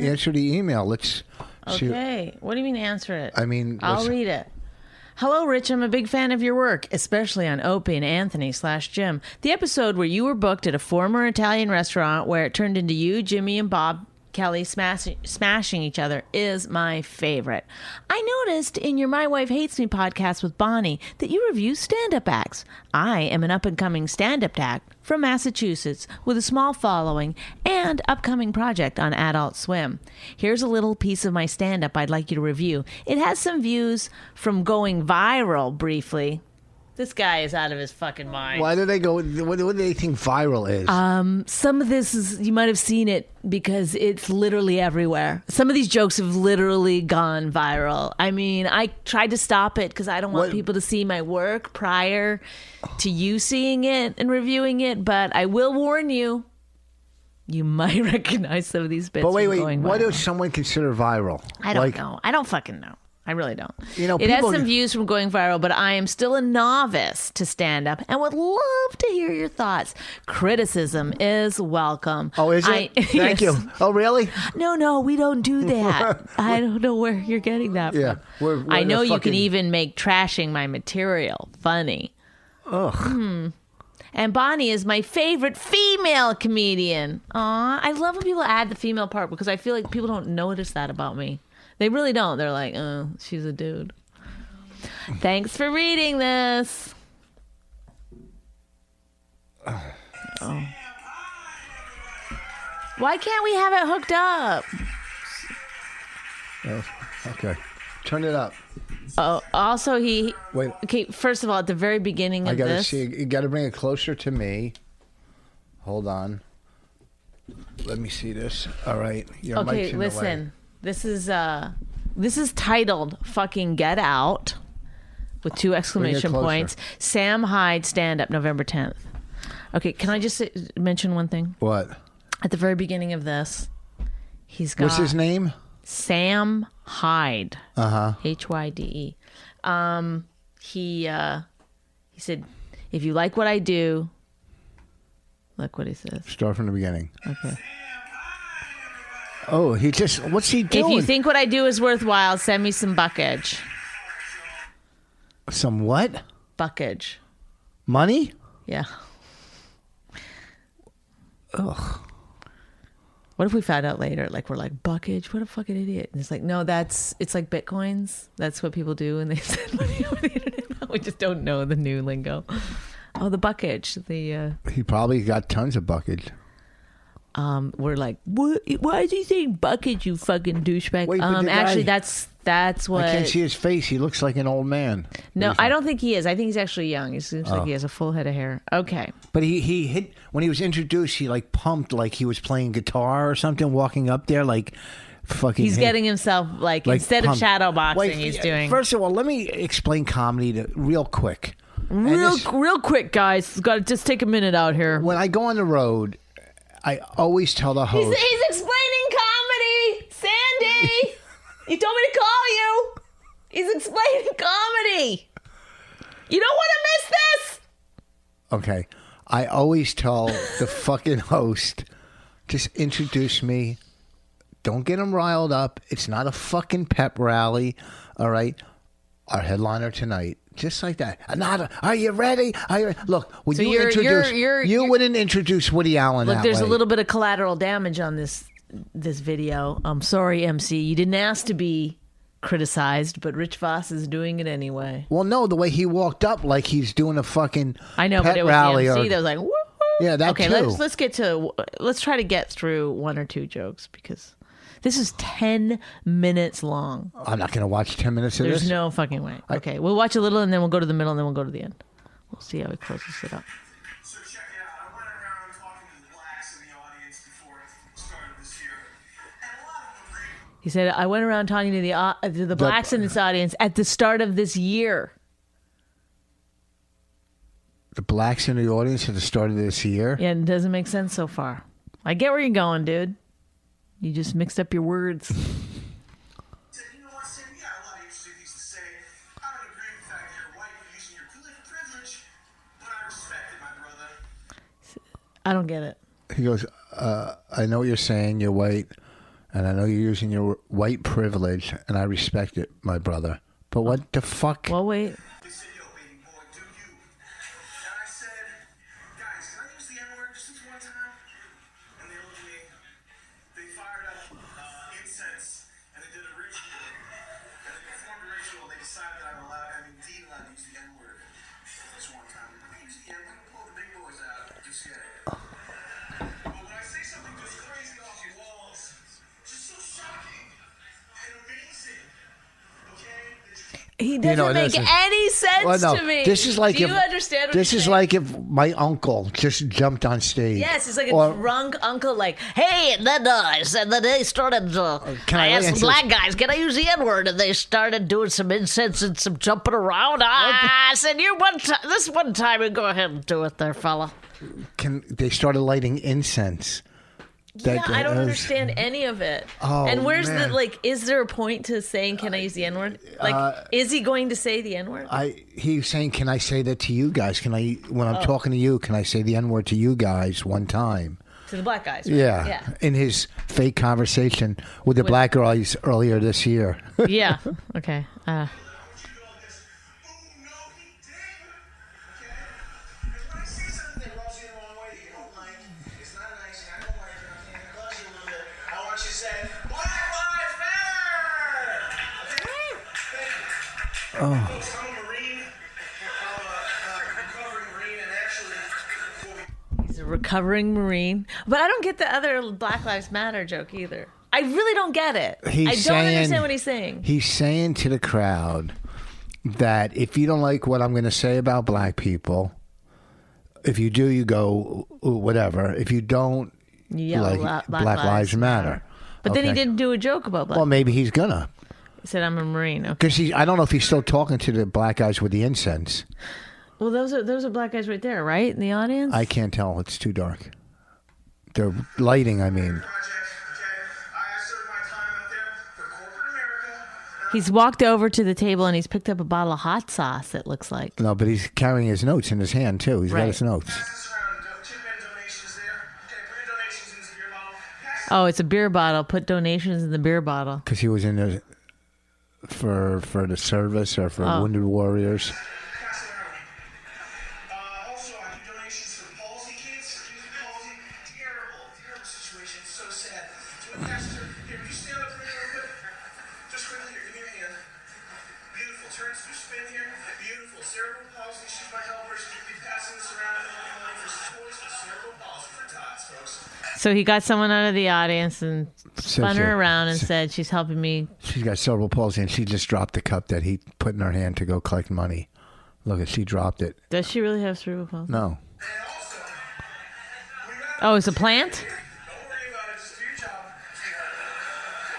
answer the email. Let's see. Okay. What do you mean answer it? I mean, I'll read it. Hello, Rich. I'm a big fan of your work, especially on Opie and Anthony /Jim. The episode where you were booked at a former Italian restaurant where it turned into you, Jimmy, and Bob Kelly smashing each other is my favorite. I noticed in your My Wife Hates Me podcast with Bonnie that you review stand-up acts. I am an up-and-coming stand-up act from Massachusetts with a small following and upcoming project on Adult Swim. Here's a little piece of my stand-up I'd like you to review. It has some views from going viral briefly. This guy is out of his fucking mind. Why do they go? What do they think viral is? Some of this is, you might have seen it because it's literally everywhere. Some of these jokes have literally gone viral. I mean, I tried to stop it because I don't want people to see my work prior to you seeing it and reviewing it. But I will warn you, you might recognize some of these bits. But wait, going what viral. does someone consider viral? I don't know. I don't fucking know. I really don't. You know, it has some views from going viral, but I am still a novice to stand up and would love to hear your thoughts. Criticism is welcome. Oh, is it? Thank you. Oh, really? No, we don't do that. I don't know where you're getting that from. We're I know you can even make trashing my material funny. Ugh. And Bonnie is my favorite female comedian. Aw, I love when people add the female part because I feel like people don't notice that about me. They really don't. They're like, oh, she's a dude. Thanks for reading this. Oh. Why can't we have it hooked up? Oh, okay. Turn it up. Oh, also Wait. Okay, first of all, at the very beginning of this. You got to bring it closer to me. Hold on. Let me see this. All right. Your mic's Okay, in the way. listen. This is titled fucking Get Out with 2 exclamation points. Sam Hyde stand up November 10th. Okay, can I just mention one thing? What? At the very beginning of this, he's got What's his name? Sam Hyde. Uh-huh. Hyde. He said, if you like what I do, look what he says. Start from the beginning. Okay. Oh, what's he doing? If you think what I do is worthwhile, send me some buckage. Some what? Buckage. Money? Yeah. Ugh. What if we found out later, like we're like, buckage, what a fucking idiot. And it's like, no, it's like Bitcoins. That's what people do when they send money over the internet. We just don't know the new lingo. Oh, the buckage. He probably got tons of buckage. We're like, what? Why is he saying bucket, you fucking douchebag? Wait, but actually, that's what. I can't see his face. He looks like an old man. No, I don't think he is. I think he's actually young. He seems like he has a full head of hair. Okay. But he hit, when he was introduced, he like pumped like he was playing guitar or something, walking up there like fucking. He's getting himself like instead pumped. of shadow boxing, he's doing. First of all, let me explain comedy real quick. Real quick, guys. Got to just take a minute out here. When I go on the road, I always tell the host. He's explaining comedy, Sandy. You told me to call you. He's explaining comedy. You don't want to miss this. Okay. I always tell the fucking host, just introduce me. Don't get him riled up. It's not a fucking pep rally. All right. Our headliner tonight. Just like that. Are you ready? Look, when you wouldn't introduce Woody Allen Look, that there's way. a little bit of collateral damage on this video. I'm sorry, MC. You didn't ask to be criticized, but Rich Voss is doing it anyway. Well, no, the way he walked up like he's doing a fucking I know, pet but it was rally the MC or, that was like, woo. Yeah, that okay, too. let's try to get through 1 or 2 jokes because this is 10 minutes long. I'm not going to watch 10 minutes of this. There's no fucking way. Okay, we'll watch a little and then we'll go to the middle and then we'll go to the end. We'll see how he closes it up. So check it out. I went around talking to the blacks in the audience before it started this year. And a lot of them agreed. He said, I went around talking to the blacks in this audience at the start of this year. The blacks in the audience at the start of this year? Yeah, it doesn't make sense so far. I get where you're going, dude. You just mixed up your words. Said, you know what, Sam? You got a lot of interesting things to say. I don't agree with the fact that you're white and using your privilege, but I respect it, my brother. I don't get it. He goes, I know what you're saying. You're white. And I know you're using your white privilege, and I respect it, my brother. But what the fuck? Well, wait. They said, yo, baby boy, do you? And I said, guys, can I use the N-word just this one time? And they looked at me. They fired up incense, and they did a ritual. And they performed a ritual. They decided that I'm indeed allowed to use the N-word this one time. I'm going to use the N-word. I'm going to pull the big boys out. Just yet. But when I say something just crazy off the walls, just so shocking and amazing, okay? He doesn't make this is- any sense Well, no, to me. this is like Do if you understand what this he's is saying? like if my uncle just jumped on stage. Yes, it's like a Or- drunk uncle, like, hey, and then I said that they started. can I I asked the answer black guys, can I use the N word? And they started doing some incense and some jumping around. I said, this one time, you go ahead and do it there, fella. They started lighting incense. Yeah, I don't was- understand any of it. Oh, and where's man. is there a point to saying, can I use the N word? Like, is he going to say the N word? He's saying, "Can I say that to you guys? When I'm talking to you, can I say the N word to you guys one time?" To the black guys. Right? Yeah. In his fake conversation with the black guys earlier this year. Yeah. Okay. Oh, no, he didn't. Okay? Because when I say something that rubs you the wrong way that you don't like, it's not nice, and I don't like it, and it bugs you a little bit, I want you to say, Black Lives Matter! Okay? Thank you. Folks, I'm a Marine. I'm a recovering Marine, and actually, He's a recovering Marine. But I don't get the other Black Lives Matter joke either. I really don't get it. I don't understand what he's saying. He's saying to the crowd that if you don't like what I'm going to say about black people, if you do, you go whatever. If you don't, Yeah, like Black Lives Matter. But then he Okay. didn't do a joke about black. Well, maybe he's gonna. He said, I'm a Marine. Okay. Because I don't know if he's still talking to the black guys with the incense. Well, those are black guys right there, right? In the audience? I can't tell. It's too dark. They're lighting, I mean. project, okay? I served my time out there for corporate America. He's walked over to the table and he's picked up a bottle of hot sauce, it looks like. No, but he's carrying his notes in his hand, too. He's got Right. his notes. Pass this around. Chip in donations there. Okay, put your donations into the beer bottle. Pass Oh, it's a beer bottle. Put donations in the beer bottle. Because he was in the... For the service or for Oh. Wounded Warriors. Pass it around. Also, I do donations for palsy kids. Kids with palsy. Terrible situation. So sad. So, Pastor, here, would you stand up for me real quick? Just quickly here. Give me your hand. Beautiful. Turn to spin here. Beautiful. Cerebral palsy. She's my helper. She's going to be passing this around and making money for toys for cerebral palsy for tots, folks. So he got someone out of the audience and spun her so- around and said, she's helping me. She's got cerebral palsy, and she just dropped the cup that he put in her hand to go collect money. Look, she dropped it. Does she really have cerebral palsy? No. And also, we got Oh, it's a plant? Don't worry about it. Just do your job.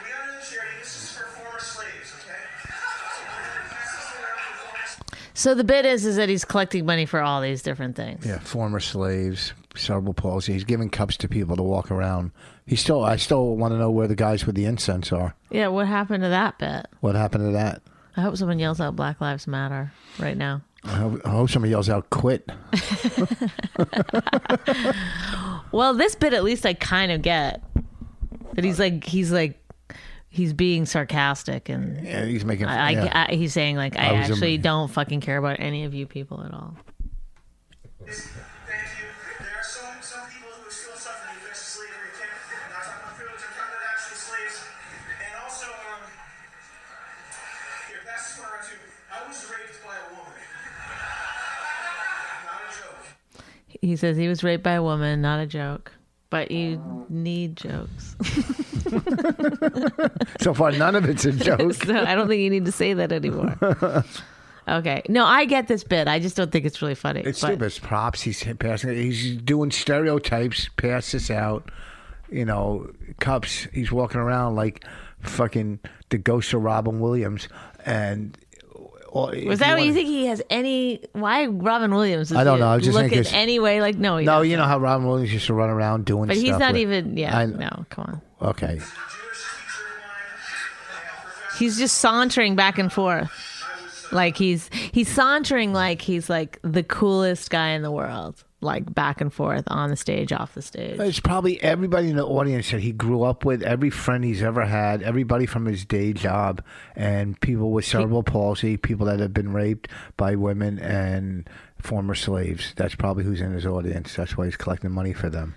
We got another charity. This is for former slaves, okay? Pass this around for former So the bit is that he's collecting money for all these different things. Yeah, former slaves, cerebral palsy. He's giving cups to people to walk around. I still want to know where the guys with the incense are. Yeah, what happened to that bit? What happened to that? I hope someone yells out Black Lives Matter right now. I hope somebody yells out, "Quit!" Well, this bit at least I kind of get. That he's being sarcastic and Yeah, he's making. yeah. he's saying like I was a- actually don't fucking care about any of you people at all. Thank you. There are some people who are still suffering the effects of slavery. Okay? I'm not talking about privilege. I'm talking about actual slaves. And also, here, pass this one around too. I was raped by a woman. Not a joke. He says he was raped by a woman, not a joke. But you need jokes. So far, none of it's a joke. So I don't think you need to say that anymore. Okay. No, I get this bit. I just don't think it's really funny. It's But- stupid. It's props. He's passing. He's doing stereotypes. Pass this out. Cups. He's walking around like fucking the ghost of Robin Williams. And Was that what you think he has any? Why Robin Williams? Does I don't he know. I was just look thinking in 'cause- any way like no. He No, doesn't. you know how Robin Williams used to run around doing But stuff. he's not with- even. Yeah. I- No. Come on. Okay. Jewish teacher of mine, He's just sauntering back and forth, like he's sauntering like he's like the coolest guy in the world. like back and forth on the stage, off the stage. It's probably everybody in the audience that he grew up with, every friend he's ever had, everybody from his day job, and people with cerebral palsy, people that have been raped by women and former slaves. That's probably who's in his audience. That's why he's collecting money for them.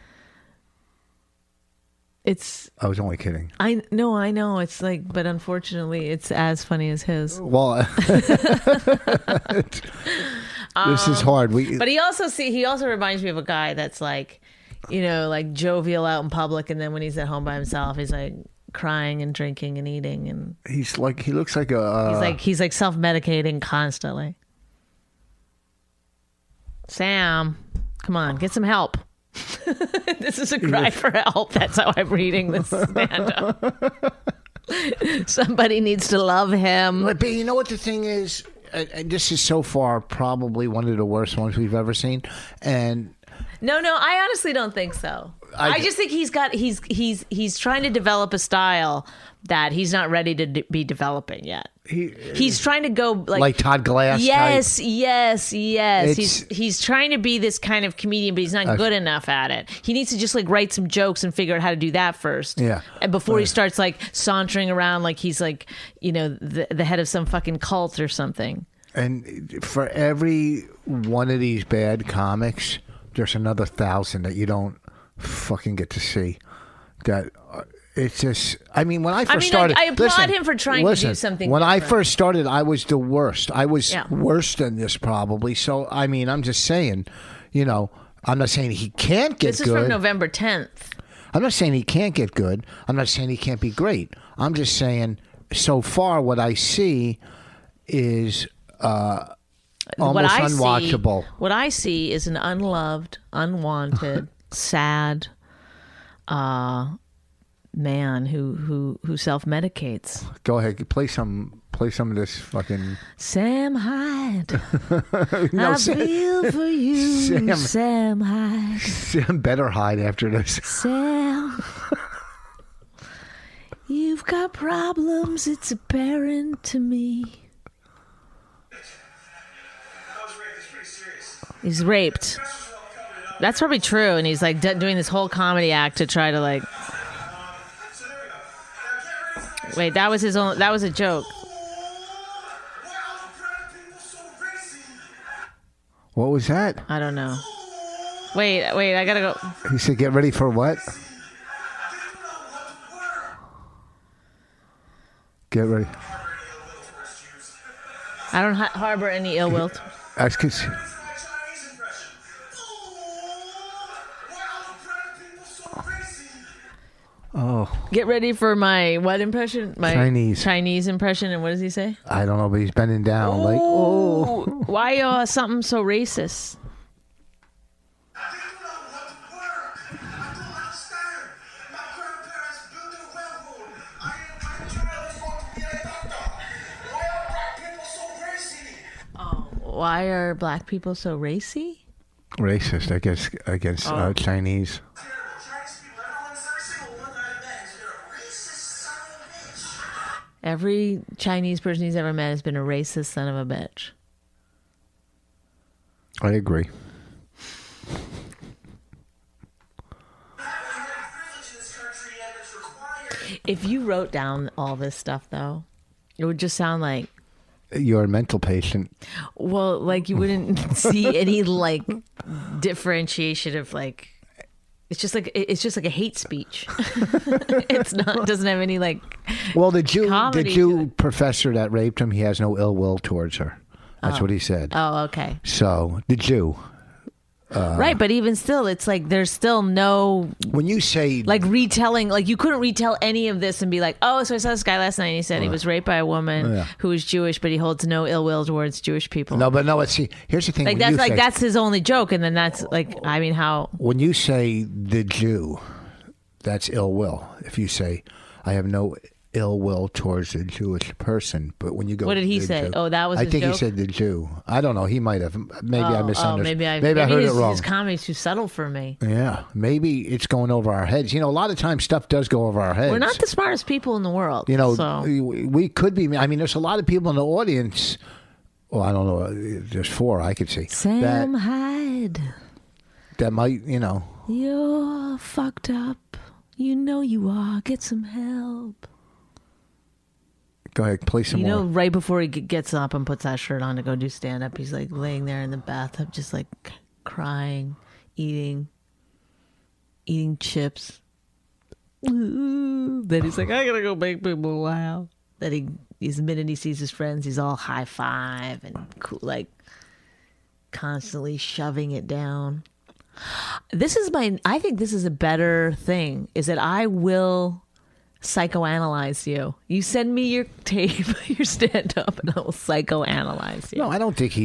I was only kidding. I know. It's like, but unfortunately, it's as funny as his. Well, this is hard. But he also reminds me of a guy that's like, like jovial out in public, and then when he's at home by himself, he's like crying and drinking and eating, and he looks like a. He's like self-medicating constantly. Sam, come on, get some help. This is a cry for help. That's how I'm reading this stand-up. Somebody needs to love him. But you know what the thing is? And this is so far probably one of the worst ones we've ever seen. And no, I honestly don't think so. I just think he's trying to develop a style that he's not ready to be developing yet. He's trying to go like Todd Glass. Yes. He's trying to be this kind of comedian, but he's not good enough at it. He needs to just like write some jokes and figure out how to do that first. Yeah. And before he starts like sauntering around like he's like, the head of some fucking cult or something. And for every one of these bad comics, there's another 1,000 that you don't fucking get to see. That it's just. I mean, when I first started, I applaud him for trying to do something. When different. I first started, I was the worst. I was worse than this probably. So I mean, I'm just saying, I'm not saying he can't get good. This is from November 10th. I'm not saying he can't get good. I'm not saying he can't be great. I'm just saying, so far, what I see is almost unwatchable. What I see is an unloved, unwanted, sad man who self-medicates. Go ahead, play some of this fucking Sam Hyde. I feel for you, Sam Hyde. Sam better hide after this. Sam, you've got problems. It's apparent to me. He's raped. That's probably true, and he's like doing this whole comedy act to try to like. Wait, that was a joke. What was that? I don't know. Wait, I gotta go. He said, "Get ready for what?" Get ready. I don't harbor any ill will. That's because. Oh. Get ready for my what impression? My Chinese impression. And what does he say? I don't know, but he's bending down like, oh. Why something so racist? Why are black people so racy? Racist, I guess, against Chinese. Every Chinese person he's ever met has been a racist son of a bitch. I agree. If you wrote down all this stuff, though, it would just sound like you're a mental patient. Well, like you wouldn't see any like differentiation of like. It's just like a hate speech. It's not. It doesn't have any like. Well, the Jew professor that raped him, he has no ill will towards her. That's what he said. Oh, okay. So the Jew. Right, but even still, it's like there's still no. When you say like retelling, like you couldn't retell any of this and be like, oh, so I saw this guy last night and he said he was raped by a woman who was Jewish, but he holds no ill will towards Jewish people. No, see, here's the thing. Like that's his only joke, and then that's like, I mean, how when you say the Jew, that's ill will. If you say I have no ill will towards a Jewish person, but when you go, what did he say? Jew, that was. I his think joke? He said the Jew. I don't know. He might have. Maybe I misunderstood. Maybe I heard it wrong. His comedy's too subtle for me. Yeah, maybe it's going over our heads. A lot of times stuff does go over our heads. We're not the smartest people in the world. So. We could be. I mean, there's a lot of people in the audience. Well, I don't know. There's 4 I could see. Sam Hyde. that might, You're fucked up. You know you are. Get some help. Go ahead, play some more. Right before he gets up and puts that shirt on to go do stand up, he's like laying there in the bathtub, just like crying, eating chips. Then he's like, I gotta go make people laugh. Then he's the minute he sees his friends, he's all high five and cool, like constantly shoving it down. I think this is a better thing, is that I will psychoanalyze you. You send me your tape, your stand up, and I will psychoanalyze you. No, I don't think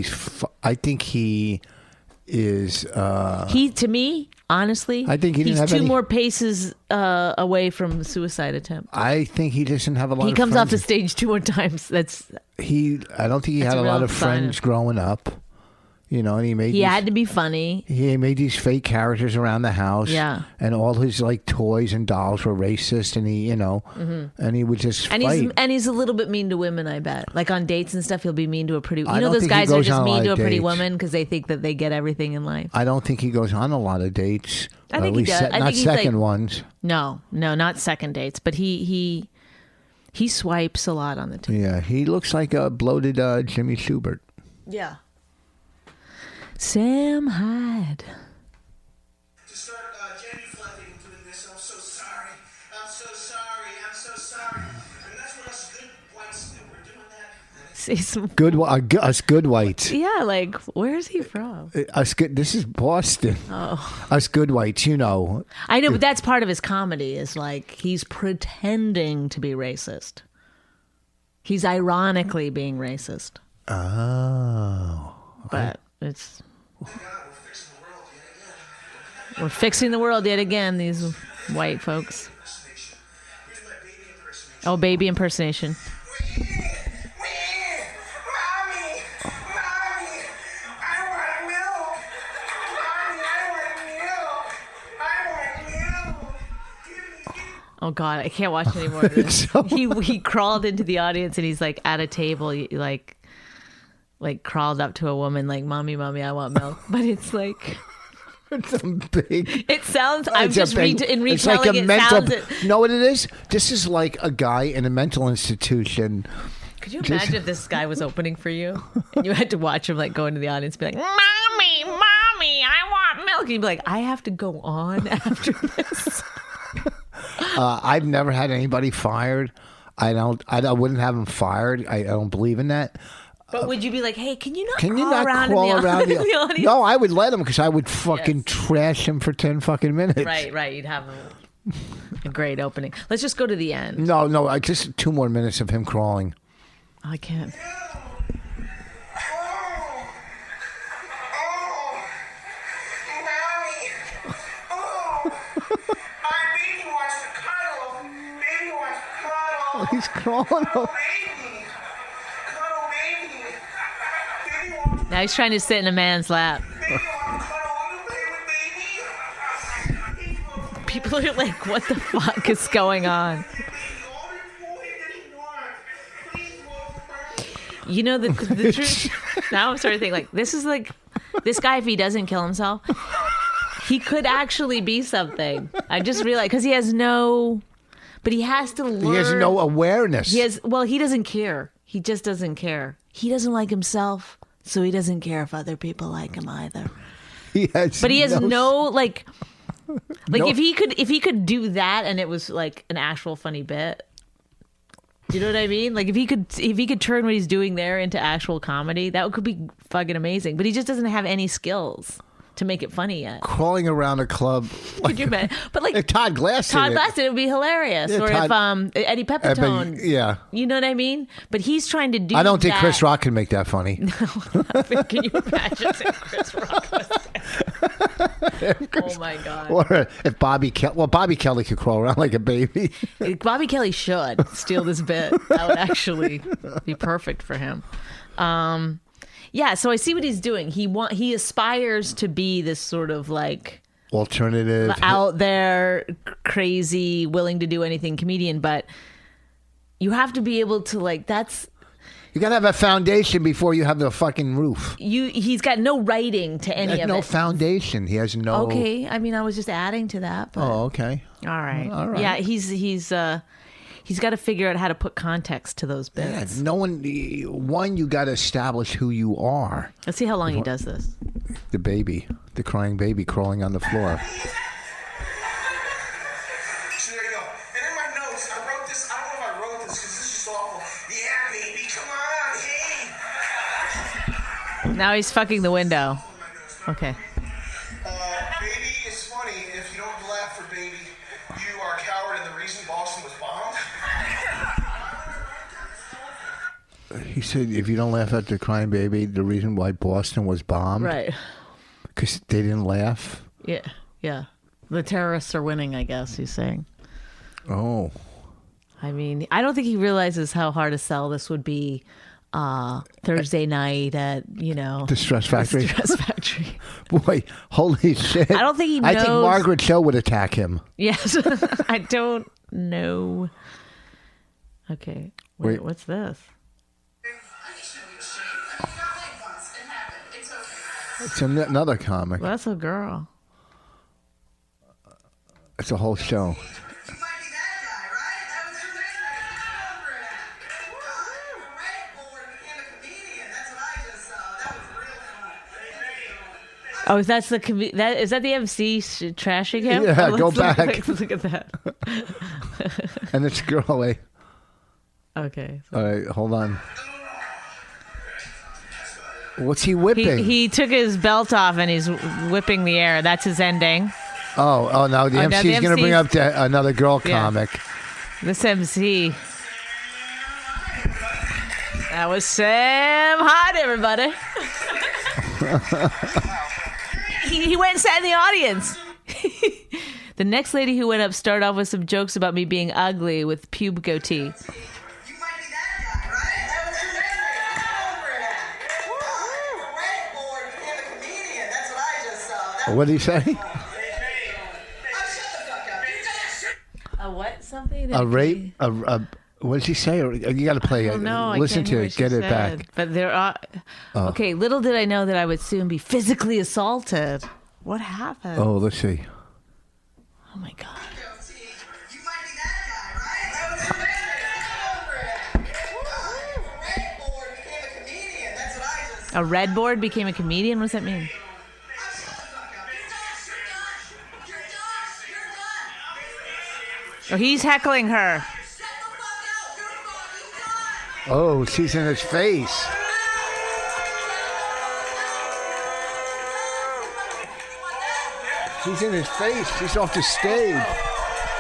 I think he is. To me, honestly, I think he's two more paces away from suicide attempt. I think he doesn't have a lot. He comes off the stage 2 more times. I don't think he had a lot of friends growing up. And he had to be funny. He made these fake characters around the house. Yeah. And all his like toys and dolls were racist, and he, and he would just fight. He's a little bit mean to women, I bet. Like on dates and stuff, he'll be mean to a pretty. Those guys are just mean to a pretty woman because they think that they get everything in life. I don't think he goes on a lot of dates. I think he does. Not second ones. No, not second dates. But he swipes a lot on the table. Yeah, he looks like a bloated Jimmy Schubert. Yeah. Sam Hyde. To start genuflecting and doing this, I'm so sorry. I'm so sorry. I'm so sorry. And that's what us good whites do. We're doing that. See some us good whites. Yeah, like where is he from? This is Boston. Oh, us good whites. I know, but that's part of his comedy. Is like he's pretending to be racist. He's ironically being racist. Oh, but it's. We're fixing the world yet again, these white folks. Oh, baby impersonation. Oh God, I can't watch any more of this. He crawled into the audience and he's like at a table, like crawled up to a woman like, mommy, I want milk. But it's like, it's big. It sounds, I'm just retelling it's like a it mental, sounds. know what it is? This is like a guy in a mental institution. Could you imagine if this guy was opening for you and you had to watch him like go into the audience and be like, mommy, I want milk. And you'd be like, I have to go on after this. I've never had anybody fired. I wouldn't have him fired. I don't believe in that. But would you be like, hey, can you not crawl around the audience? No, I would let him because I would fucking trash him for 10 fucking minutes. Right. You'd have a great opening. Let's just go to the end. No, just 2 more minutes of him crawling. I can't. Oh, he's crawling. Now he's trying to sit in a man's lap. People are like, what the fuck is going on? The truth. Now I'm starting to think like, this is like, this guy, if he doesn't kill himself, he could actually be something. I just realized, because he has but he has to learn. He has no awareness. He doesn't care. He just doesn't care. He doesn't like himself, so he doesn't care if other people like him either. He has no if he could do that and it was like an actual funny bit. Do you know what I mean? Like if he could turn what he's doing there into actual comedy, that could be fucking amazing. But he just doesn't have any skills to make it funny yet. Crawling around a club. Could you imagine? But like if Todd Glass did it would be hilarious. Yeah, or if Eddie Pepitone. Yeah. You know what I mean? But he's trying to do I don't think Chris Rock can make that funny. Can you imagine if Chris Rock was there? Oh my God. Or if Bobby Kelly could crawl around like a baby. Bobby Kelly should steal this bit. That would actually be perfect for him. Yeah, so I see what he's doing. He aspires to be this sort of like alternative, out there, crazy, willing to do anything comedian, but you have to be able to like You got to have a foundation before you have the fucking roof. He's got no writing to any of No it. foundation. He has no. Okay, I mean, I was just adding to that. But... Oh, okay. All right. All right. Yeah, he's got to figure out how to put context to those Yeah, bits. no one. One, you got to establish who you are. Let's see how long he does this. The baby, the crying baby crawling on the floor. So there you go. And in my notes, I wrote this. I don't know if I wrote this because this is just awful. Yeah, baby, come on, hey. Now he's fucking the window. Okay. Baby, it's funny. If you don't laugh for baby, you are a coward and the reason Boston was bombed. He said, if you don't laugh at the crying baby, the reason why Boston was bombed. Right. Because they didn't laugh. Yeah. Yeah. The terrorists are winning, I guess he's saying. Oh. I mean, I don't think he realizes how hard a sell this would be Thursday night at, The Stress Factory. The Stress Factory. Boy, holy shit. I don't think he I think knows- Margaret Cho would attack him. Yes. I don't know. Okay. Wait. What's this? It's another comic. Well, that's a girl. It's a whole show. You might be that guy, right? That was your Red board became a comedian. That's what I just saw. That was real fun. Oh, is that the MC trashing him? Yeah, Oh, go let's back. Look at that. And it's a girl, eh? Okay. All right, hold on. What's he whipping? He took his belt off and he's whipping the air. That's his ending. Oh, no, the now MC's the going to bring MC's up another girl Yeah. comic. This MC. That was Sam Hyde, everybody. he went and sat in the audience. The next lady who went up started off with some jokes about me being ugly with pube goatee. You might be that guy, right? That was your Red board became a comedian. That's what I just saw. That What did he say? shut the fuck up. A what? Something? A rape? What did he say? You got to play it. No, Listen to it. Get it back. But there are. Okay, little did I know that I would soon be physically assaulted. What happened? Oh, let's see. Oh my god. You might be that guy, right? That was your Red board became a comedian. That's what I just saw. A red board became a comedian? What does that mean? Shut the fuck up. You're done. Oh, he's heckling her. Shut the fuck up. You're fucking done. Oh, she's in his face. She's in his face. She's off the stage.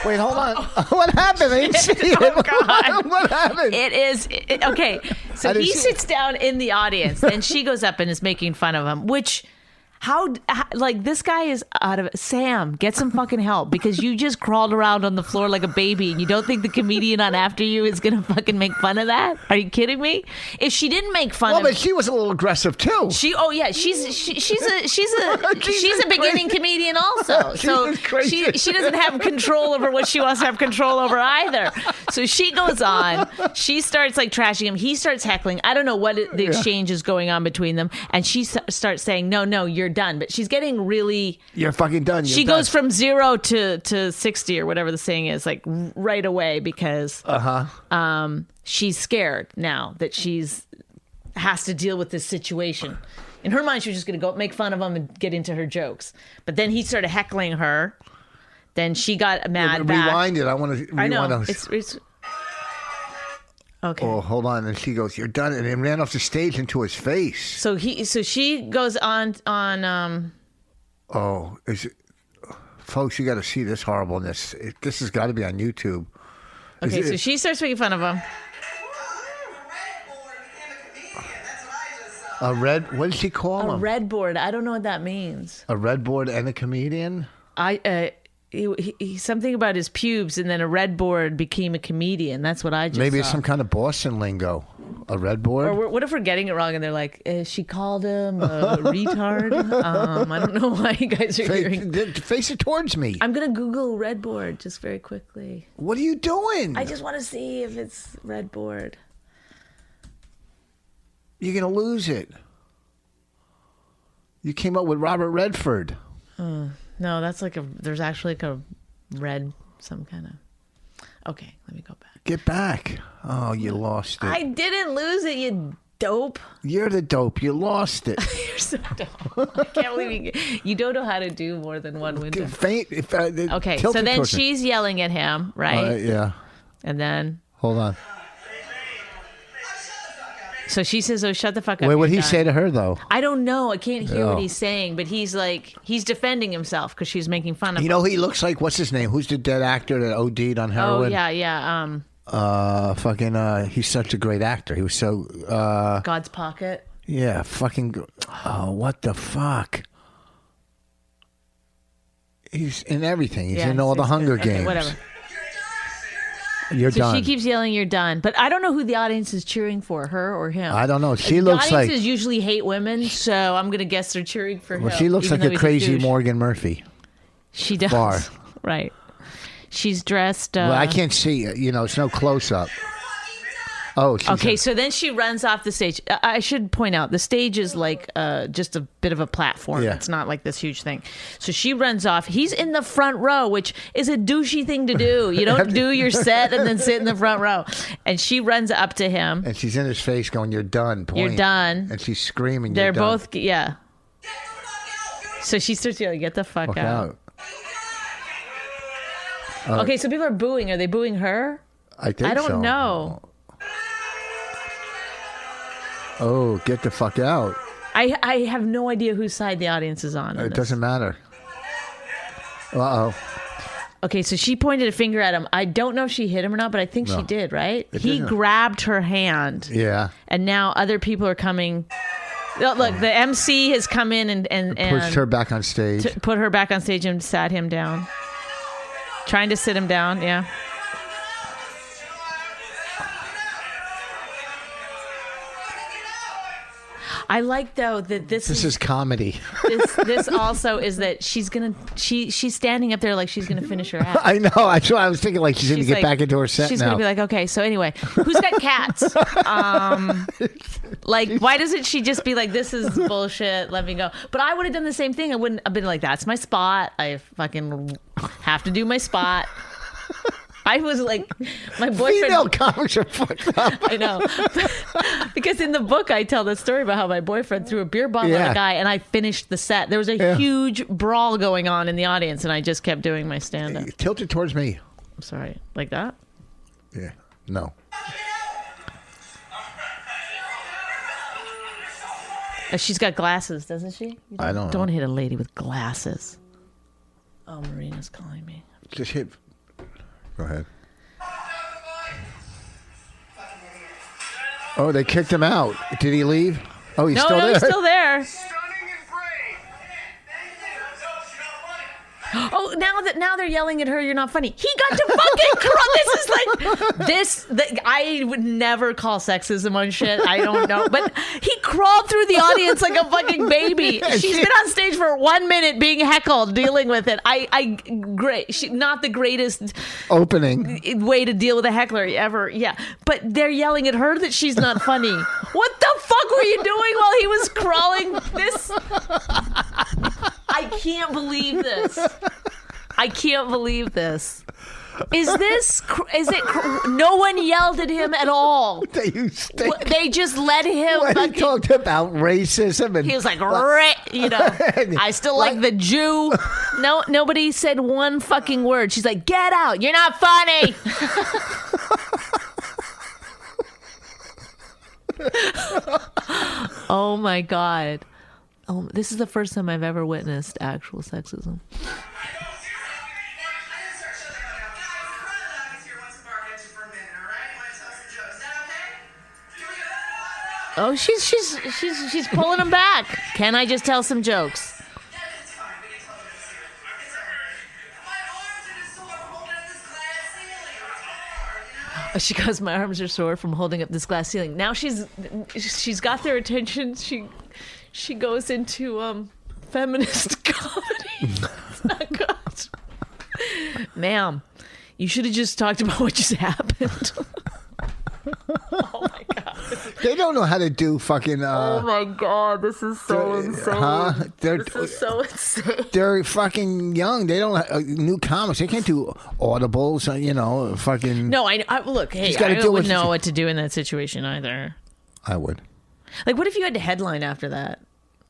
Wait, hold on. What happened? I didn't see it. Oh, God. What happened? Okay. I So didn't he see sits down in the audience, and she goes up and is making fun of him, which. This guy is out of it. Sam, get some fucking help because you just crawled around on the floor like a baby and you don't think the comedian on after you is going to fucking make fun of that? Are you kidding me? If she didn't make fun Well, of but she was a little aggressive too. she's a beginning comedian also. So Jesus Christ. she doesn't have control over what she wants to have control over either. So she goes on, she starts like trashing him. He starts heckling. I don't know what the exchange is going on between them. And she starts saying, no, you're done. But she's getting really, You're fucking done. she goes from 0 to 60 or whatever the saying is, like right away because she's scared now that has to deal with this situation. In her mind, she was just going to go make fun of him and get into her jokes. But then he started heckling her. Then she got mad back. Rewind it. I want to. I know. It's okay. Oh, hold on. And she goes, "You're done," and it ran off the stage into his face. So she goes on. Oh, folks, you got to see this horribleness. This has got to be on YouTube. Okay, so she starts making fun of him. A red. What did she call A him? red board. I don't know what that means. A red board and a comedian. He something about his pubes, and then a red board became a comedian. That's what I just Maybe it's saw. some kind of Boston lingo. A red board. Or what if we're getting it wrong and they're like, she called him a retard? I don't know why you guys are hearing. Face it towards me. I'm going to Google red board just very quickly. What are you doing? I just want to see if it's red board. You're gonna lose it. You came up with Robert Redford. No, that's like there's actually like a red, some kind of. Okay, let me go back. Get back. Oh, you lost it. I didn't lose it, you dope. You're the dope. You lost it. You're so dope. I can't believe you don't know how to do more than one window. Faint. Okay, so then she's yelling at him, right? Yeah. And then. Hold on. So she says, "Oh, shut the fuck up." Wait, what did he say to her though? I don't know. I can't hear what he's saying, but he's defending himself because she's making fun of him. You know who he looks like? What's his name? Who's the dead actor that OD'd on heroin? Oh, yeah. He's such a great actor. He was so. God's Pocket. Yeah, fucking. Oh, what the fuck? He's in everything. He's in all the Hunger Games. Whatever. You're done. She keeps yelling, "You're done." But I don't know who the audience is cheering for, her or him. I don't know. She looks like. Audiences usually hate women, so I'm gonna guess they're cheering for him. Well, she looks like a crazy Morgan Murphy. She does. Far. Right. She's dressed. Well, I can't see. It's no close up. Oh, okay. So then she runs off the stage. I should point out the stage is like just a bit of a platform. Yeah. It's not like this huge thing. So she runs off. He's in the front row, which is a douchey thing to do. You don't do your set and then sit in the front row. And she runs up to him. And she's in his face going, "You're done." Point. You're done. And she's screaming. They're You're done. both, yeah. So she starts yelling, "Get the fuck out." Okay, so people are booing. Are they booing her? I think so. I don't know. Oh, get the fuck out. I have no idea whose side the audience is on. It doesn't matter. Uh-oh. Okay, so she pointed a finger at him. I don't know if she hit him or not, but I think she did, right? He grabbed her hand. Yeah. And now other people are coming. Look, the MC has come in and pushed her back on stage. Put her back on stage and sat him down. Trying to sit him down, yeah. I like though that this is comedy. This also is that she's standing up there like she's gonna finish her act. I know. That's what I was thinking. Like she's gonna get back into her set. She's now. Gonna be like, okay. So anyway, who's got cats? Like, why doesn't she just be like, this is bullshit. Let me go. But I would have done the same thing. I wouldn't have been like, that's my spot. I fucking have to do my spot. I was like, my boyfriend. Female comics are fucked up. I know. Because in the book, I tell the story about how my boyfriend threw a beer bottle at a guy and I finished the set. There was a huge brawl going on in the audience and I just kept doing my stand-up. Tilt it towards me. I'm sorry. Like that? Yeah. No. She's got glasses, doesn't she? I don't know. Don't hit a lady with glasses. Oh, Marina's calling me. Just hit. Go ahead. Oh, they kicked him out. Did he leave? Oh, he's still there. He's still there. Oh, now they're yelling at her. You're not funny. He got to fucking crawl. This is like I would never call sexism on shit. I don't know, but he crawled through the audience like a fucking baby. She's been on stage for 1 minute being heckled, dealing with it. Great. Not the greatest opening way to deal with a heckler ever. Yeah, but they're yelling at her that she's not funny. What the fuck were you doing while he was crawling? I can't believe this. I can't believe this. Is it? No one yelled at him at all. They just let him. When he talked about racism, and he was like, I still like the Jew. No, nobody said one fucking word. She's like, get out. You're not funny. Oh my God. Oh, this is the first time I've ever witnessed actual sexism. Oh, she's pulling them back. Can I just tell some jokes? She goes, my arms are sore from holding up this glass ceiling. Now she's got their attention. She goes into feminist comedy. It's not good. Ma'am, you should have just talked about what just happened. Oh my God. They don't know how to do fucking. Oh my god, this is so insane. This is so insane. They're fucking young. They don't new comics. They can't do audibles. Fucking. No, I look. Hey, I wouldn't know what to do in that situation either. I would. Like, what if you had to headline after that?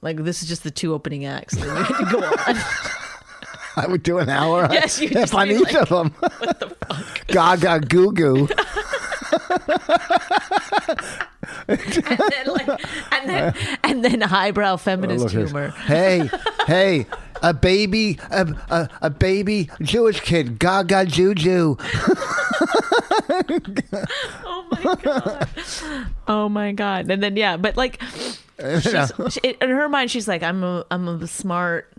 Like, this is just the 2 opening acts, and then you had to go on. I would do an hour. Yes, you just on each of them. What the fuck? Gaga goo goo. and then highbrow feminist humor. Hey, a baby Jewish kid, Gaga Juju. Oh my god. And then but like, in her mind, she's like, I'm a smart.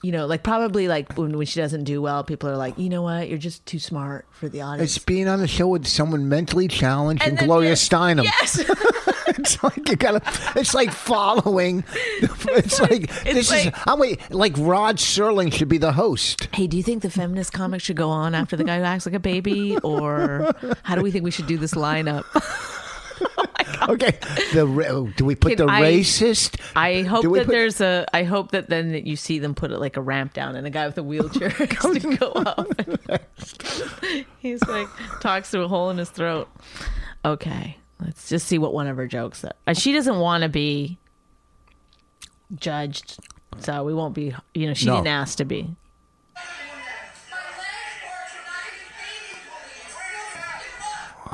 Like probably like when she doesn't do well, people are like, you know what, you're just too smart for the audience. It's being on the show with someone mentally challenged and Gloria Steinem. Yes. It's like you gotta. It's like following. It's like this is. I'm wait. Like Rod Serling should be the host. Hey, do you think the feminist comic should go on after the guy who acts like a baby, or how do we think we should do this lineup? Okay. Do we put racist? I hope I hope that then you see them put it like a ramp down, and a guy with a wheelchair has to go up. He's like talks through a hole in his throat. Okay. Let's just see what one of her jokes are. She doesn't want to be judged, so we won't be. She didn't ask to be.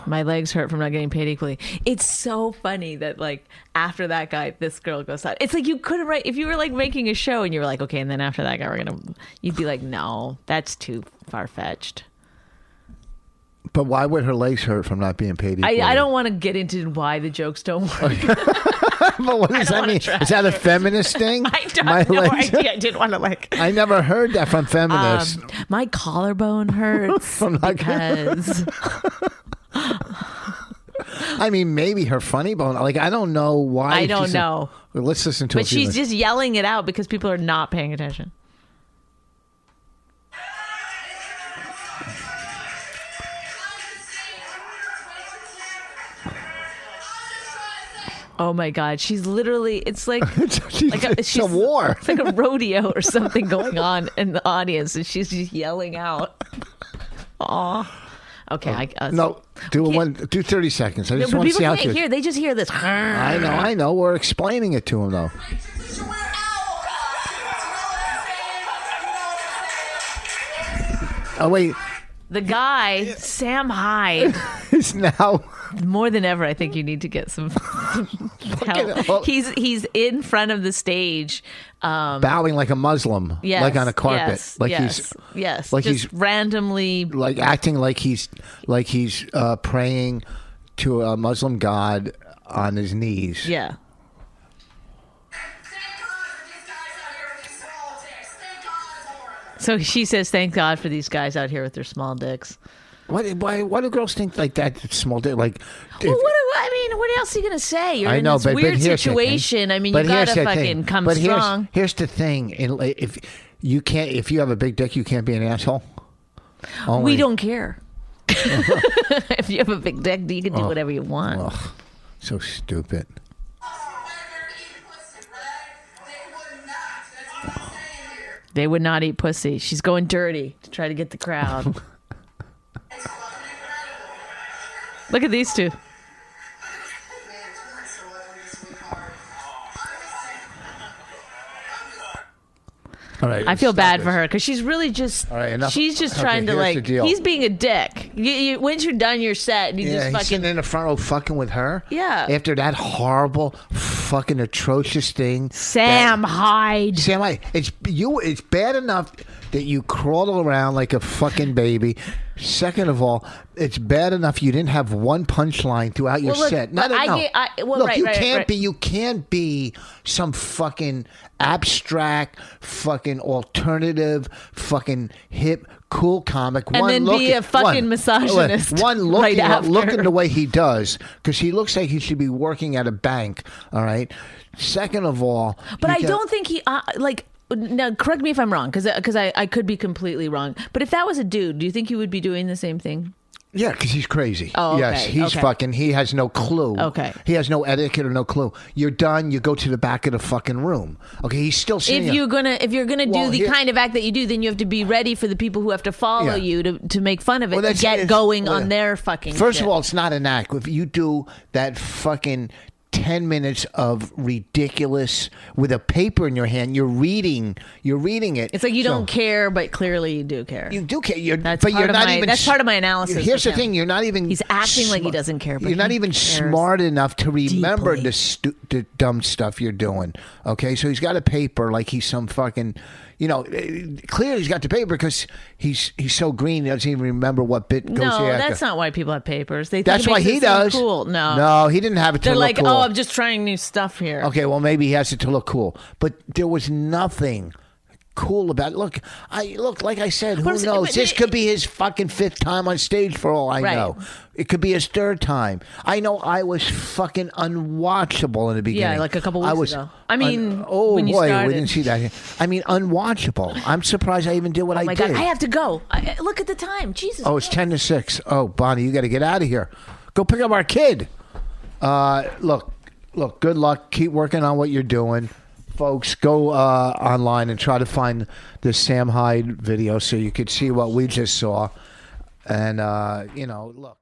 My legs hurt from not getting paid equally. It's so funny that like after that guy, this girl goes out. It's like you couldn't write if you were like making a show and you were like, okay, and then after that guy, you'd be like, no, that's too far fetched. But why would her legs hurt from not being paid equally? I don't want to get into why the jokes don't work. But what does that mean? Is that a feminist thing? I don't have no idea. I didn't want to like... I never heard that from feminists. My collarbone hurts because... I mean, maybe her funny bone. Like, I don't know why. I don't know. Well, let's listen to it. But she's just yelling it out because people are not paying attention. Oh my God. She's literally, it's like, it's a war. It's like a rodeo or something going on in the audience, and she's just yelling out. Aw. Okay. Do 30 seconds. I just want to see how people can't hear. They just hear this. I know. We're explaining it to them, though. Oh, wait. The guy, Sam Hyde, is now... More than ever, I think you need to get some help. He's in front of the stage, bowing like a Muslim, like on a carpet, yes, like just he's randomly, like acting like he's praying to a Muslim god on his knees. Yeah. So she says, "Thank God for these guys out here with their small dicks." Why do girls think like that? Small dick, like. Well, what else are you gonna say? You're in this weird situation. I mean, you gotta fucking come strong. Here's the thing: if you have a big dick, you can't be an asshole. We don't care. If you have a big dick, you can do whatever you want. Ugh, so stupid. They would not eat pussy. She's going dirty to try to get the crowd. Look at these two. All right, I feel bad for her because she's really just. All right, enough. She's just trying to like. He's being a dick. Once you're done your set, and you just he's fucking sitting in the front row fucking with her. Yeah. After that horrible, fucking atrocious thing. Sam Hyde. It's bad enough that you crawl around like a fucking baby. Second of all, it's bad enough you didn't have one punchline throughout your set. You can't be some fucking abstract, fucking alternative, fucking hip, cool comic. And then be a fucking misogynist. Looking the way he does, because he looks like he should be working at a bank. All right. Second of all, but I don't think he Now, correct me if I'm wrong, because I could be completely wrong. But if that was a dude, do you think he would be doing the same thing? Yeah, because he's crazy. Oh, okay, yes, he's okay. fucking. He has no clue. Okay. He has no etiquette or no clue. You're done. You go to the back of the fucking room. Okay, he's still sitting. If you're gonna Well, do the here- kind of act that you do, then you have to be ready for the people who have to follow Yeah. you to make fun of it, Well, to that's- get it's- going well, on their fucking. First shit. of all, it's not an act. If you do that fucking 10 minutes of ridiculous with a paper in your hand, you're reading it. it's like you So- don't care, but clearly you do care. You do care. That's but part you're of not my- even. that's part of my analysis Here's with the him. thing: you're not even. He's acting like he doesn't care, but You're not he even cares smart enough to remember deeply. the dumb stuff you're doing. Okay, so he's got a paper like he's some fucking. Clearly he's got the paper because he's so green he doesn't even remember what bit goes No, here. that's not why people have papers. They think That's it why makes he it seem does. Cool. No, he didn't have it to They're look like, cool. oh, I'm just trying new stuff here. Okay, well maybe he has it to look cool, but there was nothing cool about it. Look, like I said, who But- knows? but This it- could be his fucking 5th time on stage for all I Right. know. It could be his 3rd time. I know I was fucking unwatchable in the beginning. Yeah, like a couple I weeks was ago. I mean, oh when you boy, started. we didn't see that. I mean, unwatchable. I'm surprised I even did what Oh I my did. god, I have to go. Look at the time. Jesus. Oh, it's 10 to 6. Oh, Bonnie, you got to get out of here. Go pick up our kid. Look, good luck. Keep working on what you're doing. Folks, go online and try to find the Sam Hyde video so you could see what we just saw. And, look.